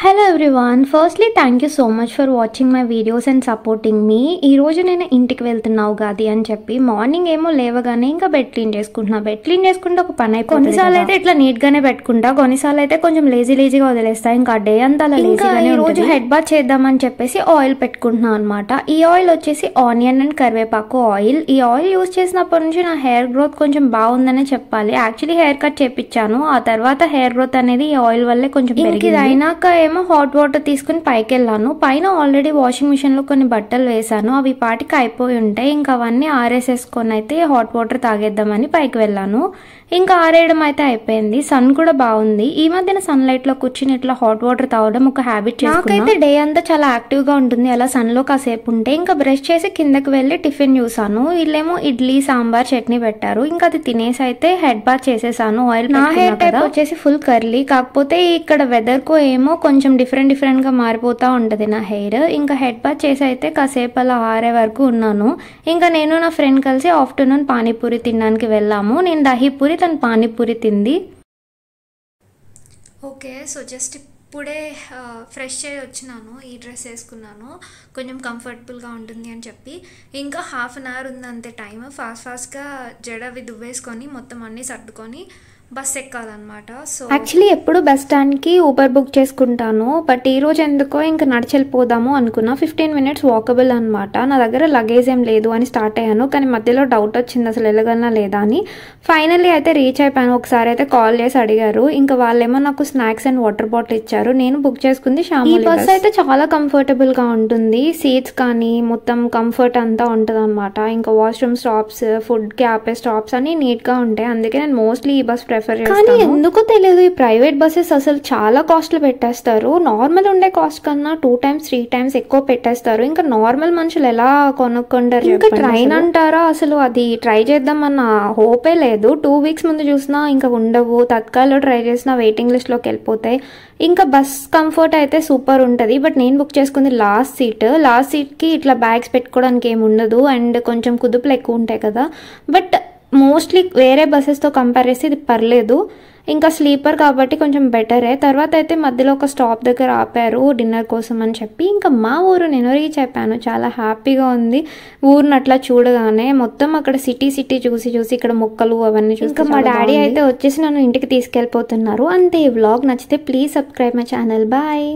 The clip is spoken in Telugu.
Hello everyone. Firstly, thank you so much for watching my videos and supporting me. ఈ రోజు నేను ఇంటికి వెళ్తున్నా ఉగాది అని చెప్పి మార్నింగ్ ఏమో లేవగానే ఇంకా బెడ్ క్లీన్ చేసుకుంటున్నా. బెడ్ క్లీన్ చేసుకుంటే ఒక పని అయిపోతుంది. కొన్నిసార్లు అయితే ఇట్లా నీట్ గానే పెట్టుకుంటా, కొన్నిసార్లు అయితే కొంచెం లేజీగా వదిలేస్తా. ఇంకా డే అంతా అలా లేజీగానే. ఈ రోజు హెడ్ బాత్ చేద్దామని చెప్పేసి ఆయిల్ పెట్టుకుంటున్నా అనమాట. ఈ ఆయిల్ వచ్చేసి ఆనియన్ అండ్ కరివేపాకు ఆయిల్. ఈ ఆయిల్ యూజ్ చేసినప్పటి నుంచి నా హెయిర్ గ్రోత్ కొంచెం బాగుందనే చెప్పాలి. యాక్చువల్లీ హెయిర్ కట్ చేపించాను, ఆ తర్వాత హెయిర్ గ్రోత్ అనేది ఈ ఆయిల్ వల్లే కొంచెం పెరిగింది. అయినాక ఏమో హాట్ వాటర్ తీసుకుని పైకి వెళ్ళాను. పైన ఆల్రెడీ వాషింగ్ మిషన్ లో కొన్ని బట్టలు వేసాను, అవి పాటికి అయిపోయి ఉంటాయి. ఇంకా అవన్నీ ఆరేసేసుకొని అయితే హాట్ వాటర్ తాగేద్దామని పైకి వెళ్ళాను. ఇంకా ఆరేయడం అయితే అయిపోయింది. సన్ కూడా బాగుంది. ఈ మధ్యన సన్ లైట్ లో కూర్చుని ఇట్లా హాట్ వాటర్ తాగడం ఒక హ్యాబిట్. నాకైతే డే అంతా చాలా యాక్టివ్ గా ఉంటుంది అలా సన్ లో కాసేపు ఉంటే. ఇంకా బ్రష్ చేసి కిందకి వెళ్ళి టిఫిన్ చూసాను. వీళ్ళేమో ఇడ్లీ సాంబార్ చట్నీ పెట్టారు. ఇంకా అది తినేసి అయితే హెడ్ బాత్ చేసేసాను. ఆయిల్ నా హెయిర్ టైప్ వచ్చేసి ఫుల్ కర్లీ, కాకపోతే ఇక్కడ వెదర్ కు ఏమో కొంచెం డిఫరెంట్ గా మారిపోతా ఉంటది నా హెయిర్. ఇంకా హెడ్ బాత్ చేసి అయితే కాసేపు అలా ఆరే వరకు ఉన్నాను. ఇంకా నేను నా ఫ్రెండ్ కలిసి ఆఫ్టర్నూన్ పానీపూరి తినడానికి వెళ్ళాము. నేను దహీపూరి, తను పానీపూరి తింది. ఓకే, సో జస్ట్ ఇప్పుడే ఫ్రెష్ అయ్యి వచ్చినాను. ఈ డ్రెస్ వేసుకున్నాను, కొంచెం కంఫర్టబుల్గా ఉంటుంది అని చెప్పి. ఇంకా హాఫ్ అన్ అవర్ ఉంది అంతే టైం. ఫాస్ట్గా జడవి దువ్వేసుకొని మొత్తం అన్నీ సర్దుకొని బస్ ఎక్కాలన్నమాట. సో యాక్చువల్లీ ఎప్పుడు బస్ స్టాండ్కి ఊబర్ బుక్ చేసుకుంటాను, బట్ ఈ రోజు ఎందుకో ఇంకా నడిచెళ్ళిపోదాము అనుకున్నా. 15 minutes వాకబుల్ అనమాట. నా దగ్గర లగేజ్ ఏం లేదు అని స్టార్ట్ అయ్యాను, కానీ మధ్యలో డౌట్ వచ్చింది అసలు వెళ్ళగలనా లేదా అని. ఫైనల్లీ అయితే రీచ్ అయిపోయాను. ఒకసారి అయితే కాల్ చేసి అడిగారు, ఇంకా వాళ్ళేమో నాకు స్నాక్స్ అండ్ వాటర్ బాటిల్ ఇచ్చారు. నేను బుక్ చేసుకుంది షామోలి. ఈ బస్ అయితే చాలా కంఫర్టబుల్గా ఉంటుంది. సీట్స్ కానీ మొత్తం కంఫర్ట్ అంతా ఉంటుంది అనమాట. ఇంకా వాష్రూమ్ స్టాప్స్, ఫుడ్కి ఆపే స్టాప్స్ అన్ని నీట్గా ఉంటాయి. అందుకే నేను మోస్ట్లీ ఈ బస్ కానీ ఎందుకో తెలియదు ఈ ప్రైవేట్ బస్సెస్ అసలు చాలా కాస్ట్లు పెట్టేస్తారు. నార్మల్ ఉండే కాస్ట్ కన్నా 2 times 3 times ఎక్కువ పెట్టేస్తారు. ఇంకా నార్మల్ మనుషులు ఎలా కొనుక్కుంటారు? ఇంకా ట్రైన్ అంటారా, అసలు అది ట్రై చేద్దామన్న హోపే లేదు. 2 weeks ముందు చూసినా ఇంకా ఉండవు. తత్కాల్లో ట్రై చేసినా వెయిటింగ్ లిస్ట్ లోకి వెళ్ళిపోతాయి. ఇంకా బస్ కంఫర్ట్ అయితే సూపర్ ఉంటుంది. బట్ నేను బుక్ చేసుకుంది లాస్ట్ సీట్కి ఇట్లా బ్యాగ్స్ పెట్టుకోవడానికి ఏమి ఉండదు అండ్ కొంచెం కుదుపులు ఎక్కువ ఉంటాయి కదా. బట్ మోస్ట్లీ వేరే బస్సెస్తో కంపేర్ చేస్తే ఇది పర్లేదు. ఇంకా స్లీపర్ కాబట్టి కొంచెం బెటరే. తర్వాత అయితే మధ్యలో ఒక స్టాప్ దగ్గర ఆపారు డిన్నర్ కోసం అని చెప్పి. ఇంకా మా ఊరు నేను రీచ్ అయిపోయాను. చాలా హ్యాపీగా ఉంది ఊరిని అట్లా చూడగానే. మొత్తం అక్కడ సిటీ చూసి ఇక్కడ మొక్కలు అవన్నీ చూసి ఇంకా మా డాడీ అయితే వచ్చేసి నన్ను ఇంటికి తీసుకెళ్ళిపోతున్నారు. అంతే. ఈ వ్లాగ్ నచ్చితే please subscribe my channel. Bye.